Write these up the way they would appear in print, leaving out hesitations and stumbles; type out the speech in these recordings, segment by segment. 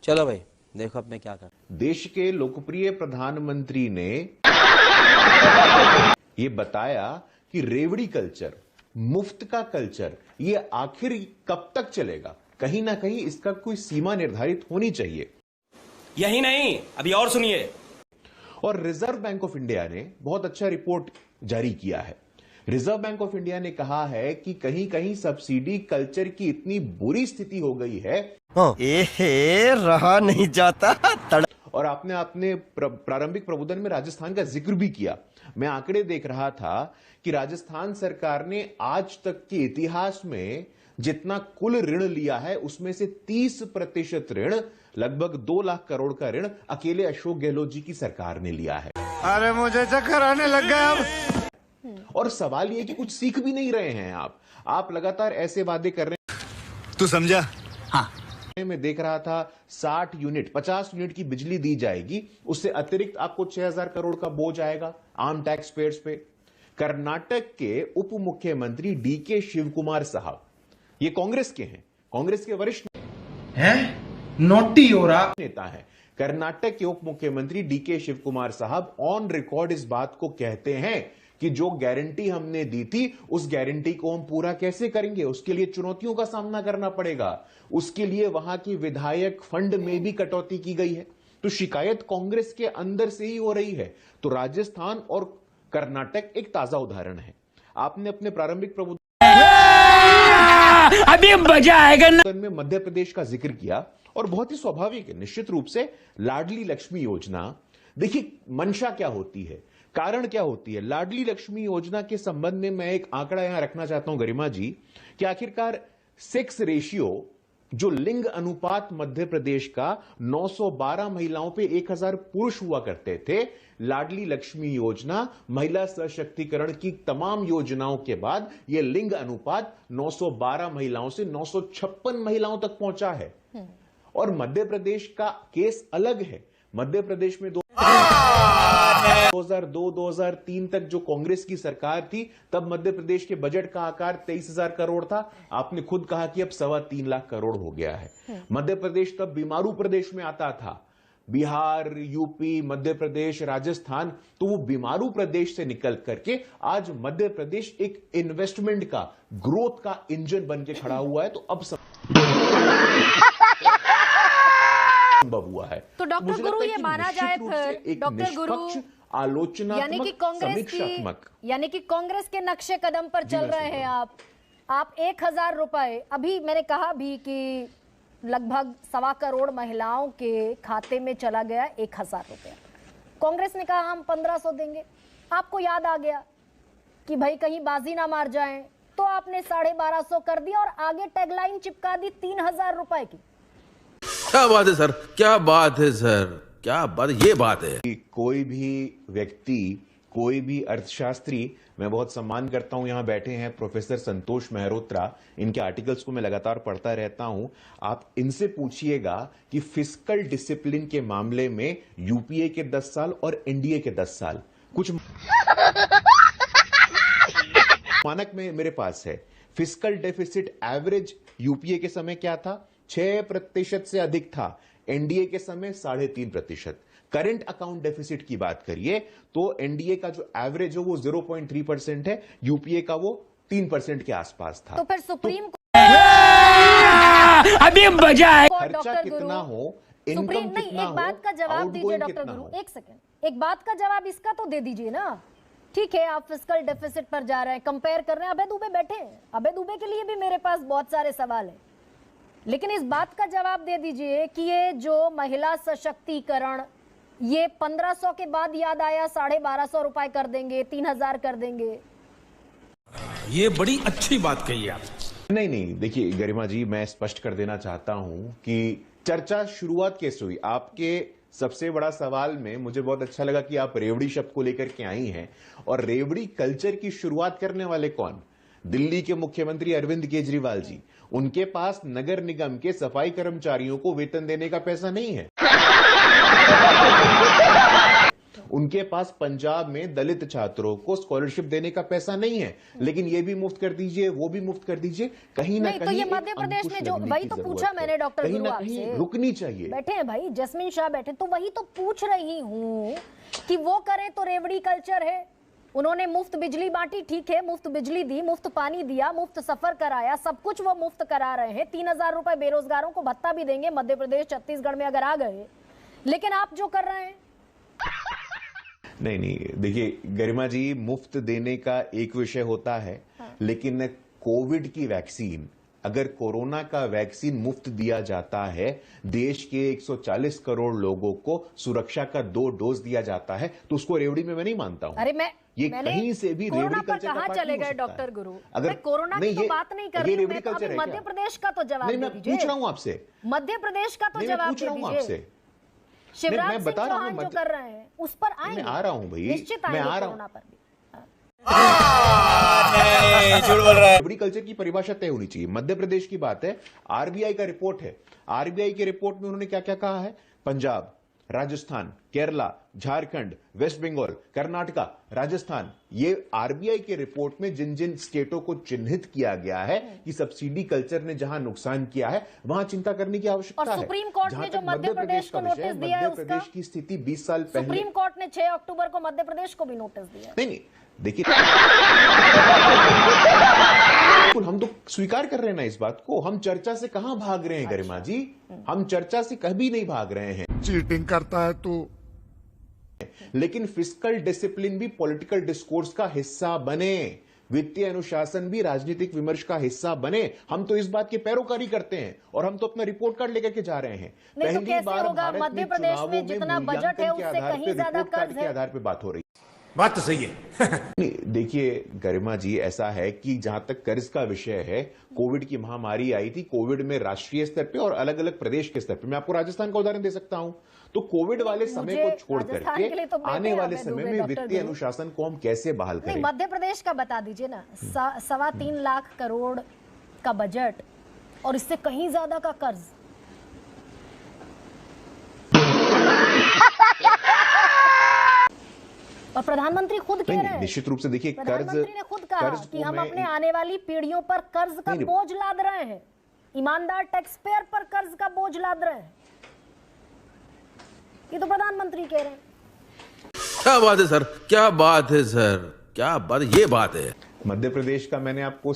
चलो भाई देखो अब मैं क्या कर। देश के लोकप्रिय प्रधानमंत्री ने ये बताया कि रेवड़ी कल्चर, मुफ्त का कल्चर, ये आखिर कब तक चलेगा। कहीं ना कहीं इसका कोई सीमा निर्धारित होनी चाहिए। यही नहीं, अभी और सुनिए। और रिजर्व बैंक ऑफ इंडिया ने बहुत अच्छा रिपोर्ट जारी किया है। रिजर्व बैंक ऑफ इंडिया ने कहा है कि कहीं कहीं सब्सिडी कल्चर की इतनी बुरी स्थिति हो गई है, रहा नहीं जाता। और आपने अपने प्रारंभिक प्रबोधन में राजस्थान का जिक्र भी किया। मैं आंकड़े देख रहा था कि राजस्थान सरकार ने आज तक के इतिहास में जितना कुल ऋण लिया है उसमें से 30% ऋण, लगभग 2 लाख करोड़ का ऋण अकेले अशोक गहलोत जी की सरकार ने लिया है। अरे मुझे चक्कर आने लग गया अब। और सवाल यह कि कुछ सीख भी नहीं रहे हैं आप लगातार ऐसे वादे कर रहे हैं। तू समझा? हाँ। मैं देख रहा था 50 यूनिट की बिजली दी जाएगी, उससे अतिरिक्त आपको 6000 करोड़ का बोझ आएगा आम टैक्स पेयर्स पे। कर्नाटक के उप मुख्यमंत्री डीके शिव कुमार साहब, ये कांग्रेस के हैं, कांग्रेस के वरिष्ठ नोटी हो रहा नेता है। कर्नाटक के उप मुख्यमंत्री डीके शिव कुमार साहब ऑन रिकॉर्ड इस बात को कहते हैं कि जो गारंटी हमने दी थी उस गारंटी को हम पूरा कैसे करेंगे, उसके लिए चुनौतियों का सामना करना पड़ेगा। उसके लिए वहां की विधायक फंड में भी कटौती की गई है। तो शिकायत कांग्रेस के अंदर से ही हो रही है। तो राजस्थान और कर्नाटक एक ताजा उदाहरण है। आपने अपने प्रारंभिक प्रबोधन अभी मजा आएगा ना में मध्य प्रदेश का जिक्र किया, और बहुत ही स्वाभाविक है, निश्चित रूप से लाडली लक्ष्मी योजना। देखिए मंशा क्या होती है, कारण क्या होती है। लाडली लक्ष्मी योजना के संबंध में मैं एक आंकड़ा यहां रखना चाहता हूं गरिमा जी, कि आखिरकार सेक्स रेशियो, जो लिंग अनुपात मध्य प्रदेश का 912 महिलाओं पे 1000 पुरुष हुआ करते थे। लाडली लक्ष्मी योजना, महिला सशक्तिकरण की तमाम योजनाओं के बाद यह लिंग अनुपात 912 महिलाओं से 956 महिलाओं तक पहुंचा है। और मध्य प्रदेश का केस अलग है। मध्य प्रदेश में 2002-2003 तक जो कांग्रेस की सरकार थी, तब मध्य प्रदेश के बजट का आकार 23,000 करोड़ था। आपने खुद कहा कि अब 3.25 लाख करोड़ हो गया है। मध्य प्रदेश तब बीमारू प्रदेश में आता था। बिहार, यूपी, मध्य प्रदेश, राजस्थान, तो वो बीमारू प्रदेश से निकल करके आज मध्य प्रदेश एक इन्वेस्टमेंट का, ग्रोथ का इंजन बन के खड़ा हुआ है। तो अब संभव हुआ है। तो डॉक्टर गुरु ये माना जाए फिर, डॉक्टर गुरु आलोचना यानी कि कांग्रेस के नक्शे कदम पर चल रहे हैं आप 1000 रुपए, अभी मैंने कहा भी कि लगभग 1.25 करोड़ महिलाओं के खाते में चला गया 1000 रुपया। कांग्रेस ने कहा हम 1500 देंगे। आपको याद आ गया कि भाई कहीं बाजी ना मार जाएं, तो आपने 1250 कर दिया और आगे टैगलाइन चिपका दी 3000 रुपए की। क्या बात है सर, क्या बात है सर, क्या बात, ये बात है। कोई भी व्यक्ति, कोई भी अर्थशास्त्री, मैं बहुत सम्मान करता हूं, यहां बैठे हैं प्रोफेसर संतोष मेहरोत्रा, इनके आर्टिकल्स को मैं लगातार पढ़ता रहता हूं। आप इनसे पूछिएगा कि फिस्कल डिसिप्लिन के मामले में यूपीए के 10 साल और एनडीए के 10 साल, कुछ मानक में मेरे पास है। फिस्कल डेफिसिट एवरेज यूपीए के समय क्या था? 6% से अधिक था। एनडीए के समय 3.5%। करंट अकाउंट डेफिसिट की बात करिए तो एनडीए का जो एवरेज है वो 0.3% है, यूपीए का वो 3% के आसपास था। तो फिर सुप्रीम अभी मजा है। खर्चा कितना हो, इनकम कितना हो, एक बात का जवाब दीजिए डॉक्टर गुरु, एक सेकंड, एक बात का जवाब इसका तो दे दीजिए ना। ठीक है, आप फिस्कल डेफिसिट पर जा रहे हैं, कंपेयर कर रहे हैं, अभय दुबे बैठे हैं, अभय दुबे के लिए भी मेरे पास बहुत सारे सवाल हैं, लेकिन इस बात का जवाब दे दीजिए कि ये जो महिला सशक्तिकरण, ये 1500 के बाद याद आया 1250 रुपए कर देंगे, 3000 कर देंगे। ये बड़ी अच्छी बात कही आप। नहीं, देखिए गरिमा जी, मैं स्पष्ट कर देना चाहता हूं कि चर्चा शुरुआत कैसे हुई। आपके सबसे बड़ा सवाल में मुझे बहुत अच्छा लगा कि आप रेवड़ी शब्द को लेकर के आई हैं, और रेवड़ी कल्चर की शुरुआत करने वाले कौन? दिल्ली के मुख्यमंत्री अरविंद केजरीवाल जी। उनके पास नगर निगम के सफाई कर्मचारियों को वेतन देने का पैसा नहीं है। उनके पास पंजाब में दलित छात्रों को स्कॉलरशिप देने का पैसा नहीं है, लेकिन ये भी मुफ्त कर दीजिए, वो भी मुफ्त कर दीजिए। कहीं ना नहीं, तो कहीं ये मध्य प्रदेश में जो, वही तो पूछा मैंने डॉक्टर गुरु आपसे, रुकनी चाहिए। बैठे हैं भाई जस्मिन शाह बैठे, तो वही तो पूछ रही हूँ कि वो करे तो रेवड़ी कल्चर है। उन्होंने मुफ्त बिजली बांटी, ठीक है, मुफ्त बिजली दी, मुफ्त पानी दिया, मुफ्त सफर कराया, सब कुछ वो मुफ्त करा रहे हैं। 3,000 रुपए बेरोजगारों को भत्ता भी देंगे मध्य प्रदेश छत्तीसगढ़ में अगर आ गए। लेकिन आप जो कर रहे हैं, नहीं, देखिए गरिमा जी, मुफ्त देने का एक विषय होता है, लेकिन कोविड की वैक्सीन, अगर कोरोना का वैक्सीन मुफ्त दिया जाता है, देश के 140 करोड़ लोगों को सुरक्षा का 2 डोज दिया जाता है, तो उसको रेवड़ी में मैं नहीं मानता हूं। अरे ये कहीं से भी कोरोना रेवड़ी पर कल्चर कहां का चले गए डॉक्टर गुरु? अगर मैं कोरोना की तो बात नहीं कर रही हूं, मैं तो अभी मध्य प्रदेश का तो जवाब दे दीजिए। पूछ रहा हूं आपसे, मध्य प्रदेश का तो जवाब दे दीजिए। शिवराज सिंह चौहान जो कर रहे हैं उस पर आएंगे, मैं आ रहा हूं भाई, निश्चित आएंगे कोरोना पर भी। रेवड़ी कल्चर की परिभाषा तय होनी चाहिए। मध्य प्रदेश की बात है, आरबीआई का रिपोर्ट है, आरबीआई के रिपोर्ट में उन्होंने क्या क्या कहा है? पंजाब, राजस्थान, केरला, झारखंड, वेस्ट बंगाल, कर्नाटका, राजस्थान, ये आरबीआई के रिपोर्ट में जिन जिन स्टेटों को चिन्हित किया गया है कि सब्सिडी कल्चर ने जहां नुकसान किया है, वहां चिंता करने की आवश्यकता है। और सुप्रीम कोर्ट ने जो मध्य प्रदेश को नोटिस दिया है, मध्य प्रदेश की स्थिति 20 साल पहले, सुप्रीम कोर्ट ने 6 अक्टूबर को मध्य प्रदेश को भी नोटिस दिया। नहीं, देखिए हम तो स्वीकार कर रहे हैं ना इस बात को। हम चर्चा से कहां भाग रहे हैं गरिमा जी, हम चर्चा से कभी नहीं भाग रहे हैं। चीटिंग करता है तू। लेकिन फिस्कल डिसिप्लिन भी पॉलिटिकल डिस्कोर्स का हिस्सा बने, वित्तीय अनुशासन भी राजनीतिक विमर्श का हिस्सा बने। हम तो इस बात की पैरोकारी करते हैं और हम तो अपना रिपोर्ट कार्ड लेकर के जा रहे हैं। पहली बार भारत मध्य प्रदेश में जितना बजट है उससे कहीं ज्यादा कर्ज के आधार पर बात हो रही है। बात तो सही है। देखिए गरिमा जी, ऐसा है कि जहां तक कर्ज का विषय है, कोविड की महामारी आई थी, कोविड में राष्ट्रीय स्तर पे और अलग अलग प्रदेश के स्तर पे, मैं आपको राजस्थान का उदाहरण दे सकता हूं। तो कोविड वाले समय को छोड़ करके तो आने वाले समय में वित्तीय अनुशासन को हम कैसे बहाल करें? मध्य प्रदेश का बता दीजिए ना, 3.25 लाख करोड़ का बजट और इससे कहीं ज्यादा का कर्ज। और प्रधानमंत्री खुद कह रहे हैं, निश्चित रूप से देखिए, प्रधानमंत्री ने खुद कहा कि हम अपने आने वाली पीढ़ियों पर कर्ज का बोझ लाद रहे हैं, ईमानदार टैक्स पेयर पर कर्ज का बोझ लाद रहे हैं। ये तो प्रधानमंत्री कह रहे हैं। क्या बात है सर, क्या बात है सर, क्या बात, ये बात है। मध्य प्रदेश का मैंने आपको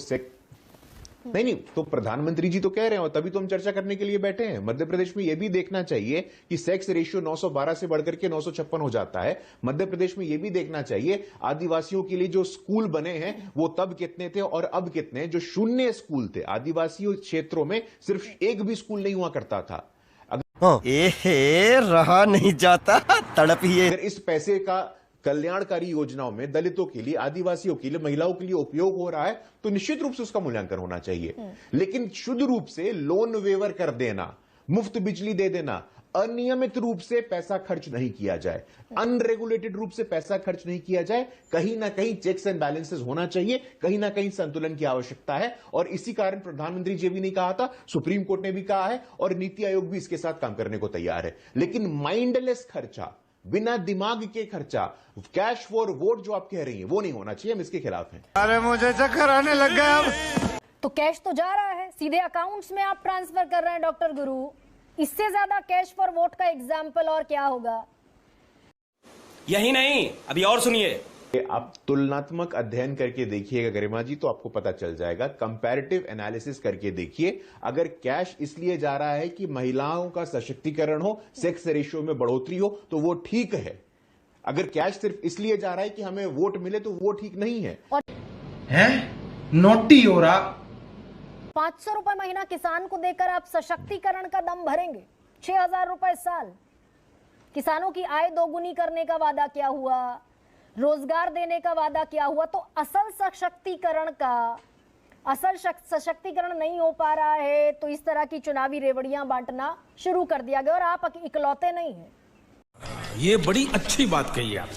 नहीं, तो प्रधानमंत्री जी तो कह रहे हो, तभी तो हम चर्चा करने के लिए बैठे हैं। मध्य प्रदेश में यह भी देखना चाहिए कि सेक्स रेशियो 912 से बढ़कर के 956 हो जाता है। मध्य प्रदेश में यह भी देखना चाहिए आदिवासियों के लिए जो स्कूल बने हैं वो तब कितने थे और अब कितने, जो शून्य स्कूल थे आदिवासी क्षेत्रों में, सिर्फ एक भी स्कूल नहीं हुआ करता था। रहा नहीं जाता, तड़प ही है। अगर इस पैसे का कल्याणकारी योजनाओं में दलितों के लिए, आदिवासियों के लिए, महिलाओं के लिए उपयोग हो रहा है, तो निश्चित रूप से उसका मूल्यांकन होना चाहिए। लेकिन शुद्ध रूप से लोन वेवर कर देना, मुफ्त बिजली दे देना, अनियमित रूप से पैसा खर्च नहीं किया जाए, अनरेगुलेटेड रूप से पैसा खर्च नहीं किया जाए, कहीं ना कहीं चेक्स एंड बैलेंसेस होना चाहिए, कहीं ना कहीं संतुलन की आवश्यकता है। और इसी कारण प्रधानमंत्री जी भी नहीं कहा था, सुप्रीम कोर्ट ने भी कहा है और नीति आयोग भी इसके साथ काम करने को तैयार है। लेकिन माइंडलेस खर्चा, बिना दिमाग के खर्चा, कैश फॉर वोट जो आप कह रही हैं, वो नहीं होना चाहिए। हम इसके खिलाफ हैं। अरे मुझे चक्कर आने लग गया अब। तो कैश तो जा रहा है, सीधे अकाउंट्स में आप ट्रांसफर कर रहे हैं डॉक्टर गुरु। इससे ज्यादा कैश फॉर वोट का एग्जाम्पल और क्या होगा? यही नहीं, अभी और सुनिए। आप तुलनात्मक अध्ययन करके देखिएगा गरिमा जी, तो आपको पता चल जाएगा। कंपैरेटिव एनालिसिस करके देखिए। अगर कैश इसलिए जा रहा है कि महिलाओं का सशक्तिकरण हो, सेक्स रेशियो में बढ़ोतरी हो, तो वो ठीक है। अगर कैश सिर्फ इसलिए जा रहा है कि हमें वोट मिले, तो वो ठीक नहीं है। नोटी हो रहा। 500 रुपए महीना किसान को देकर आप सशक्तिकरण का दम भरेंगे। 6,000 रुपए साल। किसानों की आय दोगुनी करने का वादा क्या हुआ, रोजगार देने का वादा क्या हुआ? तो असल सशक्तिकरण नहीं हो पा रहा है, तो इस तरह की चुनावी रेवड़ियां बांटना शुरू कर दिया गया। और आप इकलौते नहीं हैं। ये बड़ी अच्छी बात कही आप।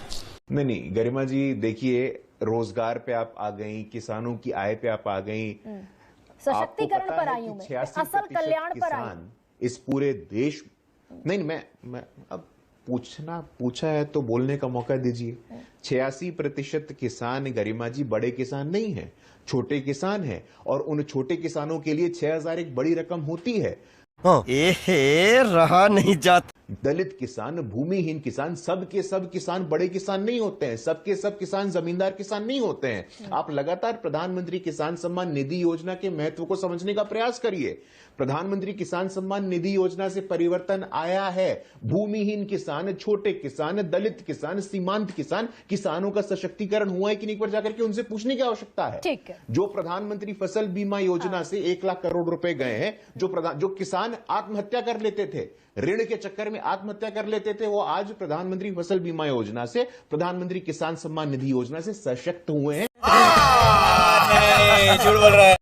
नहीं गरिमा जी, देखिए, रोजगार पे आप आ गई, किसानों की आय पे आप आ गई, सशक्तिकरण पर आई हूं मैं, असल कल्याण पर आई। इस पूरे देश नहीं, मैं अब पूछा है तो बोलने का मौका दीजिए। 86% किसान गरिमा जी बड़े किसान नहीं है, छोटे किसान हैं, और उन छोटे किसानों के लिए 6,000 एक बड़ी रकम होती है। एहे रहा नहीं जाता। दलित किसान, भूमिहीन किसान, सब के सब किसान बड़े किसान नहीं होते हैं, सब के सब किसान जमींदार किसान नहीं होते हैं। आप लगातार प्रधानमंत्री किसान सम्मान निधि योजना के महत्व को समझने का प्रयास करिए। प्रधानमंत्री किसान सम्मान निधि योजना से परिवर्तन आया है। भूमिहीन किसान, छोटे किसान, दलित किसान, सीमांत किसान, किसानों का सशक्तिकरण हुआ है कि नहीं, एक बार जाकर के उनसे पूछने की आवश्यकता है। ठीक है। जो प्रधानमंत्री फसल बीमा योजना से 1 लाख करोड़ रुपए गए हैं, जो किसान आत्महत्या कर लेते थे, ऋण के चक्कर में आत्महत्या कर लेते थे, वो आज प्रधानमंत्री फसल बीमा योजना से, प्रधानमंत्री किसान सम्मान निधि योजना से सशक्त हुए हैं। झूठ बोल रहा है।